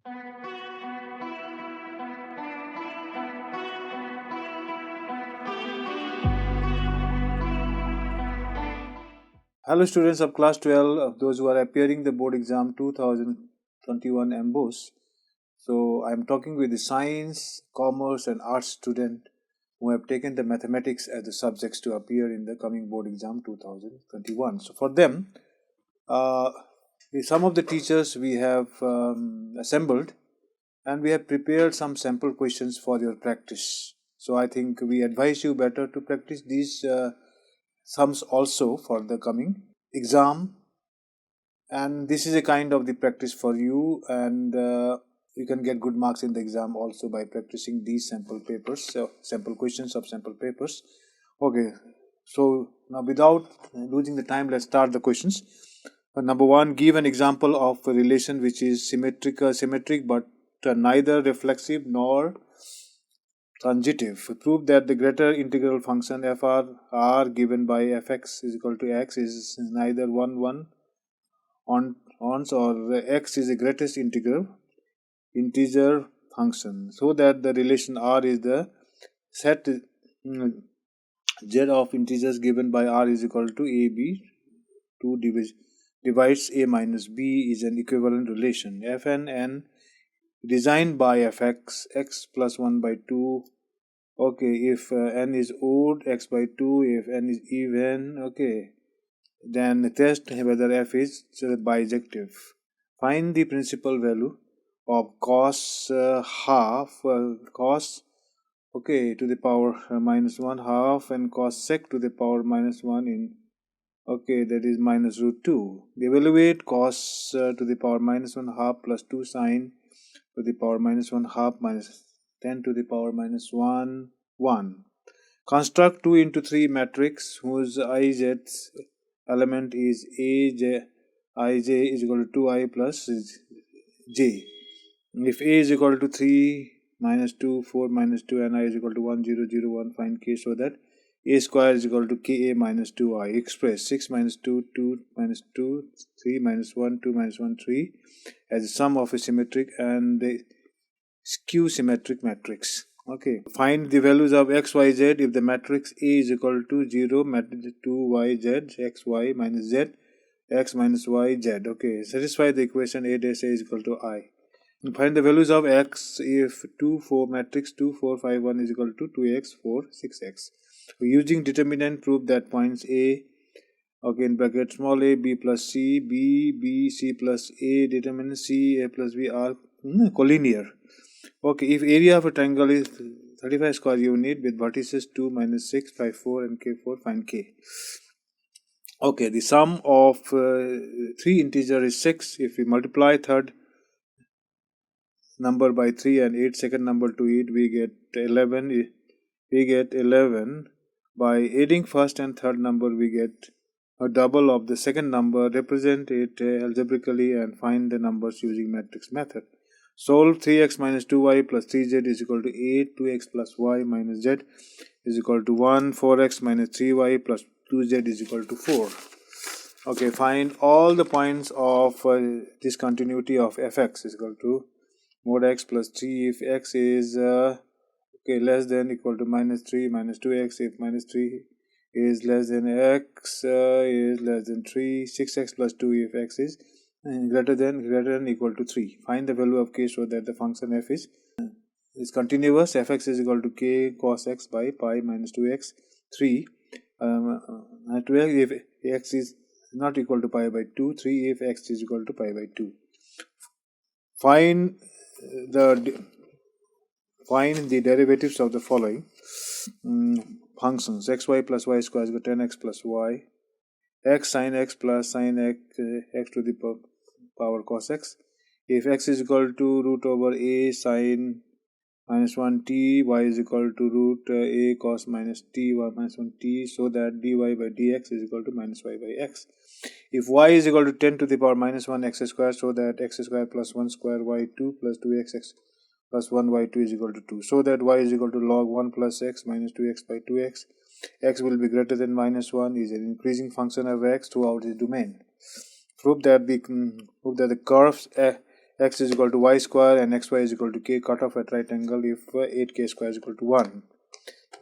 Hello students of class 12, those who are appearing the board exam 2021 MBOS. So I am talking with the science, commerce and arts student who have taken the mathematics as the subjects to appear in the coming board exam 2021. So for them, some of the teachers we have assembled and we have prepared some sample questions for your practice. So I think we advise you better to practice these sums also for the coming exam, and this is a kind of the practice for you, and you can get good marks in the exam also by practicing these sample papers, sample questions of sample papers. Okay, so now without losing the time, let's start the questions. Number one, give an example of a relation which is symmetric but neither reflexive nor transitive. Prove that the greater integral function r given by fx is equal to x is neither 1 ons or x is the greatest integer function, so that the relation r is the set z of integers given by r is equal to ab 2 divides a minus b is an equivalent relation. Fn n designed by fx x plus 1 by 2. Okay, if n is odd, x by 2. If n is even, okay, then test whether f is bijective. Find the principal value of cos cos, okay, to the power minus 1 half, and cos sec to the power minus 1 in, okay, that is minus root 2. Evaluate cos to the power minus 1 half plus 2 sine to the power minus 1 half minus 10 to the power minus 1 1. Construct 2 into 3 matrix whose ijth element is ij is equal to 2i plus j. If a is equal to 3 minus 2, 4 minus 2, and I is equal to 1, 0, 0, 1, find k so that a square is equal to ka minus 2i. Express 6 minus 2, 2 minus 2, 3 minus 1, 2 minus 1, 3 as a sum of a symmetric and the skew symmetric matrix. Okay, find the values of x, y, z if the matrix A is equal to 0, matrix 2, y, z, x, y minus z, x minus y, z. Okay, satisfy the equation A dash A is equal to I. Find the values of x if 2, 4 matrix 2, 4, 5, 1 is equal to 2x, 4, 6x. Using determinant, prove that points A, okay, in bracket small a, b plus c, b, c plus a, determinant c, a plus b are collinear. Okay, if area of a triangle is 35 square unit with vertices 2, minus 6, 5, 4 and k4, find k. Okay, the sum of 3 integer is 6. If we multiply third number by 3 and 8 second number to it, we get 11. We get 11. By adding first and third number, we get a double of the second number. Represent it algebraically and find the numbers using matrix method. Solve 3x minus 2y plus 3z is equal to 8, 2x plus y minus z is equal to 1, 4x minus 3y plus 2z is equal to 4. Okay, find all the points of discontinuity of fx is equal to mod x plus 3 if x is okay, less than equal to minus 3 minus 2x if minus 3 is less than x is less than 3, 6x plus 2 if x is greater than equal to 3. Find the value of k so that the function f is continuous. Fx is equal to k cos x by pi minus 2x 3 2x if x is not equal to pi by 2, 3 if x is equal to pi by 2. Find the derivatives of the following functions: xy plus y square is equal to 10x plus y, x sin x plus sin x to the power cos x. If x is equal to root over a sin minus 1 t, y is equal to root a cos minus t, y minus 1 t, so that dy by dx is equal to minus y by x. If y is equal to 10 to the power minus 1 x square, so that x square plus 1 square y2 plus 2x plus 1 y2 is equal to 2, so that y is equal to log 1 plus x minus 2x by 2x. X will be greater than minus 1 is an increasing function of x throughout the domain. Prove that the curves x is equal to y square and xy is equal to k, cut off at right angle if 8k square is equal to 1.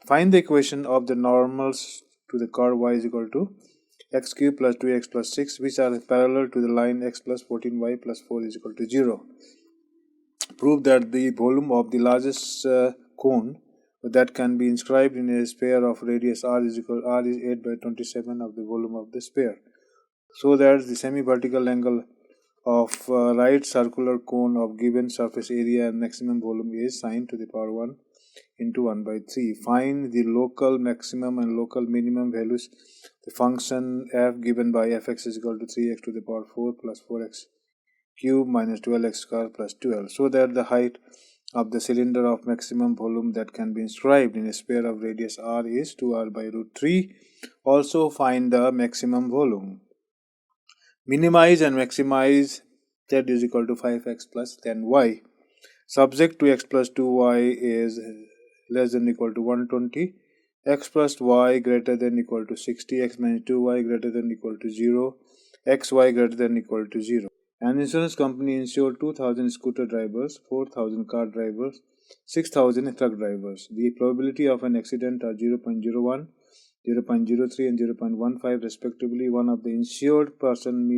Find the equation of the normals to the curve y is equal to x cube plus 2x plus 6, which are parallel to the line x plus 14y plus 4 is equal to 0. Prove that the volume of the largest cone that can be inscribed in a sphere of radius r is 8 by 27 of the volume of the sphere, so that the semi-vertical angle of right circular cone of given surface area and maximum volume is sine to the power 1 into 1 by 3. Find the local maximum and local minimum values. The function f given by fx is equal to 3x to the power 4 plus 4x cube minus 12x square plus 12, so that the height of the cylinder of maximum volume that can be inscribed in a sphere of radius r is 2r by root 3. Also find the maximum volume. Minimize and maximize z is equal to 5x plus 10y. Subject to x plus 2y is less than equal to 120, x plus y greater than equal to 60, x minus 2y greater than equal to 0, xy greater than equal to 0. An insurance company insured 2,000 scooter drivers, 4,000 car drivers, 6,000 truck drivers. The probability of an accident are 0.01, 0.03 and 0.15 respectively. One of the insured person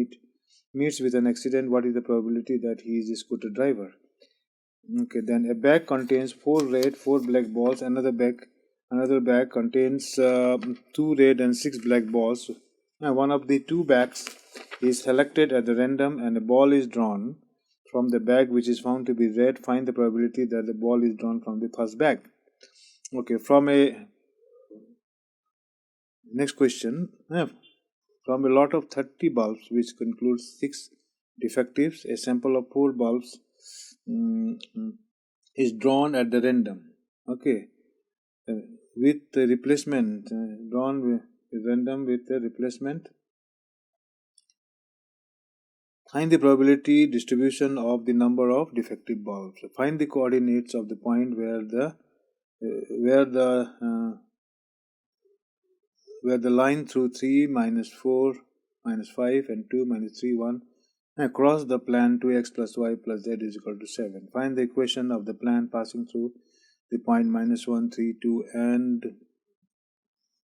meets with an accident. What is the probability that he is a scooter driver? Okay, then a bag contains 4 red, 4 black balls. Another bag contains 2 red and 6 black balls. Now, one of the 2 bags is selected at the random and a ball is drawn from the bag which is found to be red. Find the probability that the ball is drawn from the first bag. Okay, from a next question, from a lot of 30 bulbs which includes 6 defectives, a sample of 4 bulbs is drawn at the random. Okay, with the replacement drawn with random with the replacement. Find the probability distribution of the number of defective bulbs. Find the coordinates of the point where the line through 3 minus 4 minus 5 and 2 minus 3 1 across the plan 2x plus y plus z is equal to 7. Find the equation of the plan passing through the point minus 1, 3, 2 and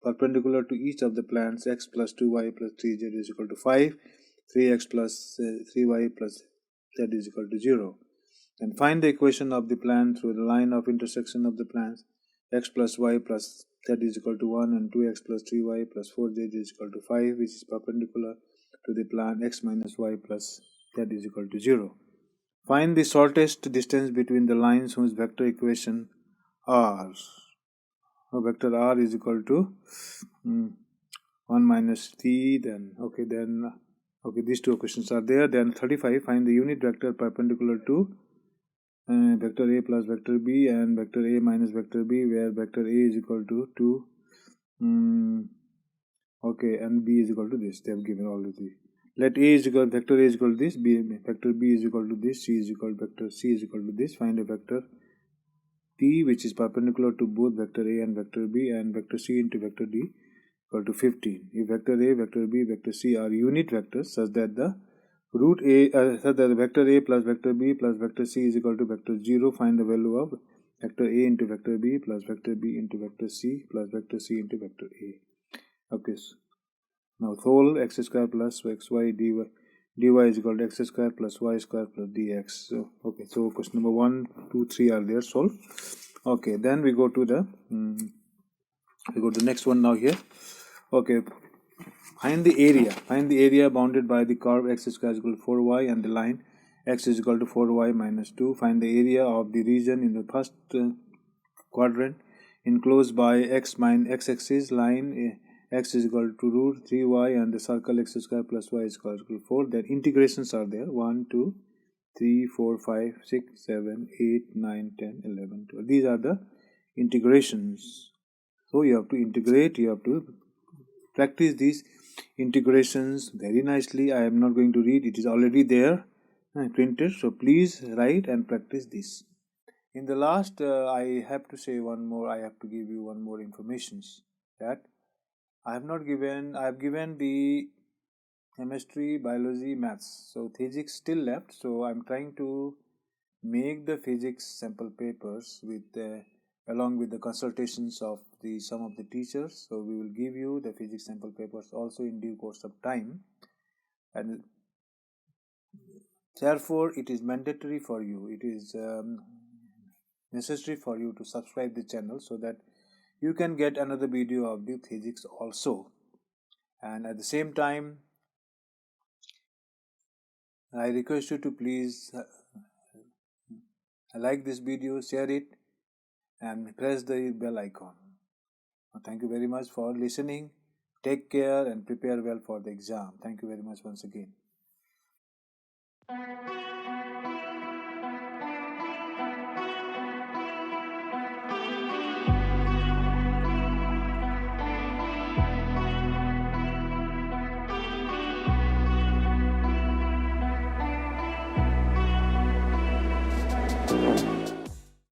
perpendicular to each of the plans x plus 2y plus 3z is equal to 5, 3x plus 3y plus z is equal to 0. And find the equation of the plan through the line of intersection of the plans x plus y plus z is equal to 1 and 2x plus 3y plus 4z is equal to 5, which is perpendicular to the plan x minus y plus z is equal to 0. Find the shortest distance between the lines whose vector equation r. Vector r is equal to 1 minus t. Then these 2 equations are there. Then 35, find the unit vector perpendicular to vector a plus vector b and vector a minus vector b, where vector a is equal to 2 and b is equal to this. They have given all of these. Let a is equal vector a is equal to this, vector b is equal to this, c is equal to vector c is equal to this. Find a vector t which is perpendicular to both vector a and vector b, and vector c into vector d equal to 15. If vector a, vector b, vector c are unit vectors such that the vector a plus vector b plus vector c is equal to vector 0, find the value of vector a into vector b plus vector b into vector c plus vector c into vector a. Okay, so now solve x square plus xy dy is equal to x square plus y square plus dx. So question number 1, 2, 3 are there, solve. Okay, then we go to the next one now here. Okay, find the area bounded by the curve x square is equal to 4y and the line x is equal to 4y minus 2. Find the area of the region in the first quadrant enclosed by x-axis line x is equal to root 3y and the circle x square plus y is equal to 4. Then integrations are there, 1, 2, 3, 4, 5, 6, 7, 8, 9, 10, 11, 12. These are the integrations. So you have to integrate, you have to practice these integrations very nicely. I am not going to read, it is already there printed, so please write and practice this. In the last, I have to give you one more information, that I have given the chemistry, biology, maths. So physics still left. So I'm trying to make the physics sample papers with along with the consultations of some of the teachers. So we will give you the physics sample papers also in due course of time, and therefore it is mandatory for you. It is necessary for you to subscribe the channel so that you can get another video of the physics also. And at the same time, I request you to please like this video, share it, and press the bell icon. Thank you very much for listening. Take care and prepare well for the exam. Thank you very much once again.